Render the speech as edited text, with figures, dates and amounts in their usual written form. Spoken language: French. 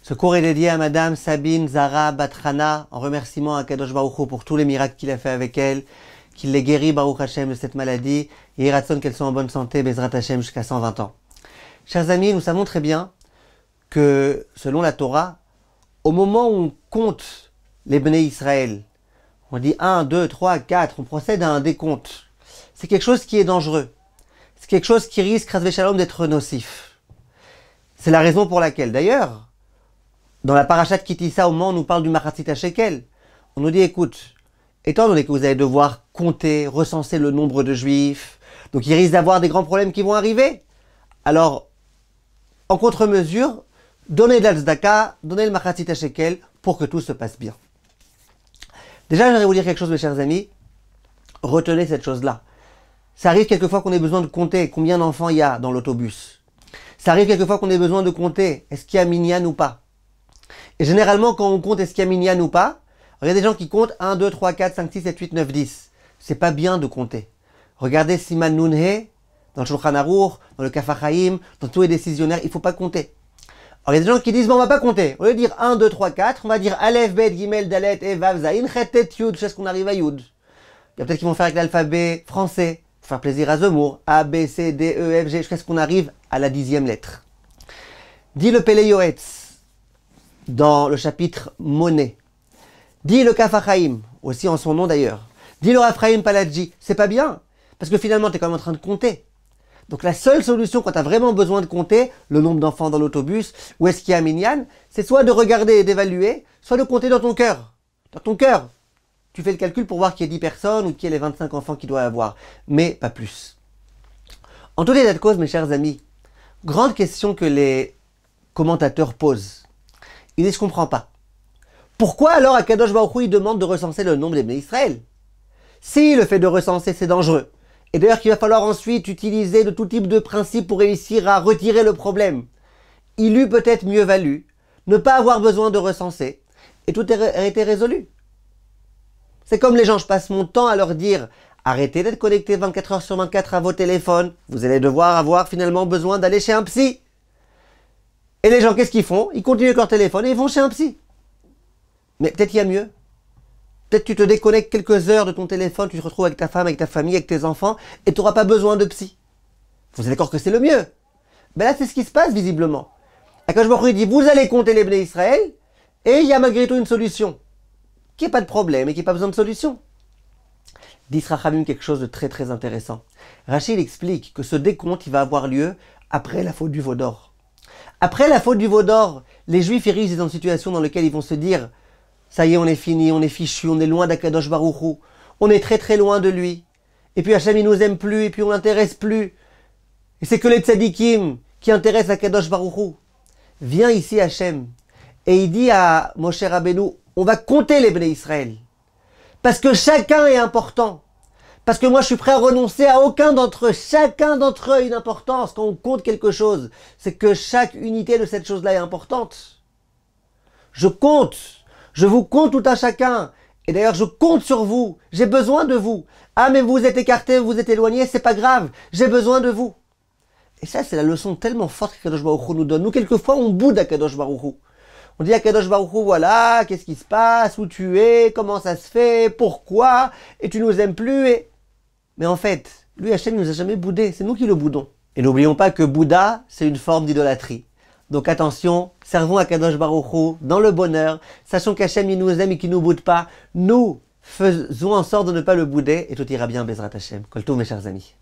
Ce cours est dédié à Madame Sabine Zara Batrana, en remerciement à Kadosh Baruch Hu pour tous les miracles qu'il a fait avec elle, qu'il les guérit Baruch Hashem de cette maladie, et Iratson qu'elles soient en bonne santé, Bezrat Hashem jusqu'à 120 ans. Chers amis, nous savons très bien que, selon la Torah, au moment où on compte les Bnei Israël, on dit 1, 2, 3, 4, on procède à un décompte. C'est quelque chose qui est dangereux. C'est quelque chose qui risque, Chas v'Shalom, d'être nocif. C'est la raison pour laquelle, d'ailleurs, dans la parashat Kitissa, au moment où on nous parle du Machatzit HaShekel, on nous dit, écoute, étant donné que vous allez devoir compter, recenser le nombre de juifs, donc il risque d'avoir des grands problèmes qui vont arriver, alors, en contre-mesure, donnez de la tzedaka, donnez le Machatzit HaShekel pour que tout se passe bien. Déjà, j'aimerais vous dire quelque chose, mes chers amis. Retenez cette chose-là. Ça arrive quelquefois qu'on ait besoin de compter combien d'enfants il y a dans l'autobus. Ça arrive quelquefois qu'on ait besoin de compter est-ce qu'il y a minyan ou pas. Et généralement, quand on compte est-ce qu'il y a minyan ou pas, il y a des gens qui comptent 1, 2, 3, 4, 5, 6, 7, 8, 9, 10. C'est pas bien de compter. Regardez Siman Nunhe, dans le Shulchan Aruch, dans le Kaf HaChaim, dans tous les décisionnaires, il faut pas compter. Alors il y a des gens qui disent, bon, on va pas compter. Au lieu de dire 1, 2, 3, 4, on va dire Aleph, Bet, Gimel, Dalet, E, Vav, Zayin, Chet, Tet, Yud, jusqu'à ce qu'on arrive à Yud. Il y a peut-être qu'ils vont faire avec l'alphabet français, pour faire plaisir à Zemmour, A, B, C, D, E, F, G, jusqu'à ce qu'on arrive à la 10e lettre. Dit le Pele Yoetz, dans le chapitre Monnaie. Dit le Kaf HaChaim, aussi en son nom d'ailleurs. Dit le Raphaïm Paladji, c'est pas bien, parce que finalement tu es quand même en train de compter. Donc la seule solution quand tu as vraiment besoin de compter le nombre d'enfants dans l'autobus, où est-ce qu'il y a minyan, c'est soit de regarder et d'évaluer, soit de compter dans ton cœur. Dans ton cœur, tu fais le calcul pour voir qu'il y a 10 personnes ou qu'il y a les 25 enfants qu'il doit y avoir, mais pas plus. En tout état de cause, mes chers amis, grande question que les commentateurs posent. Ils disent, je ne comprends pas. Pourquoi alors Akadosh Baruch Hu il demande de recenser le nombre des Bnei Israël? Si le fait de recenser c'est dangereux, et d'ailleurs qu'il va falloir ensuite utiliser de tout type de principes pour réussir à retirer le problème, il eût peut-être mieux valu ne pas avoir besoin de recenser, et tout aurait été résolu. C'est comme les gens, je passe mon temps à leur dire, arrêtez d'être connectés 24 heures sur 24 à vos téléphones, vous allez devoir avoir finalement besoin d'aller chez un psy. Et les gens, qu'est-ce qu'ils font? Ils continuent avec leur téléphone et ils vont chez un psy. Mais peut-être il y a mieux. Peut-être tu te déconnectes quelques heures de ton téléphone, tu te retrouves avec ta femme, avec ta famille, avec tes enfants, et tu n'auras pas besoin de psy. Vous êtes d'accord que c'est le mieux? Ben là, c'est ce qui se passe visiblement. Akadosh Baruch Hu dit, vous allez compter les Bnei Israël, et il y a malgré tout une solution. Qu'il n'y ait pas de problème et qu'il n'y ait pas besoin de solution. Dit Rachamim quelque chose de très très intéressant. Rachid explique que ce décompte, il va avoir lieu après la faute du veau d'or. Après la faute du veau d'or, les Juifs risquent dans une situation dans laquelle ils vont se dire ça y est, on est fini, on est fichu, on est loin d'Akadosh Baruch Hu, on est très très loin de lui. Et puis Hachem, il nous aime plus, et puis on l'intéresse plus. Et c'est que les tzadikim qui intéressent Akadosh Baruch Hu. Viens ici Hachem, et il dit à Moshe Rabbeinu, on va compter les Bnei Israël. Parce que chacun est important. Parce que moi, je suis prêt à renoncer à aucun d'entre eux. Chacun d'entre eux a une importance. Quand on compte quelque chose, c'est que chaque unité de cette chose-là est importante. Je compte. Je vous compte tout un chacun. Et d'ailleurs, je compte sur vous. J'ai besoin de vous. Ah, mais vous êtes écartés, vous êtes éloignés, c'est pas grave. J'ai besoin de vous. Et ça, c'est la leçon tellement forte que Kadosh Baruch Hu nous donne. Nous, quelquefois, on boude à Kadosh Baruch Hu. On dit à Kadosh Baruch Hu, voilà, qu'est-ce qui se passe, où tu es, comment ça se fait, pourquoi, et tu nous aimes plus, et... Mais en fait, lui, Hachem, ne nous a jamais boudé, c'est nous qui le boudons. Et n'oublions pas que Bouddha, c'est une forme d'idolâtrie. Donc attention, servons à Kadosh Baruch Hu dans le bonheur, sachons qu'Hachem, il nous aime et qu'il ne nous boude pas. Nous faisons en sorte de ne pas le bouder, et tout ira bien, Bezrat Hachem. Kol tov, mes chers amis.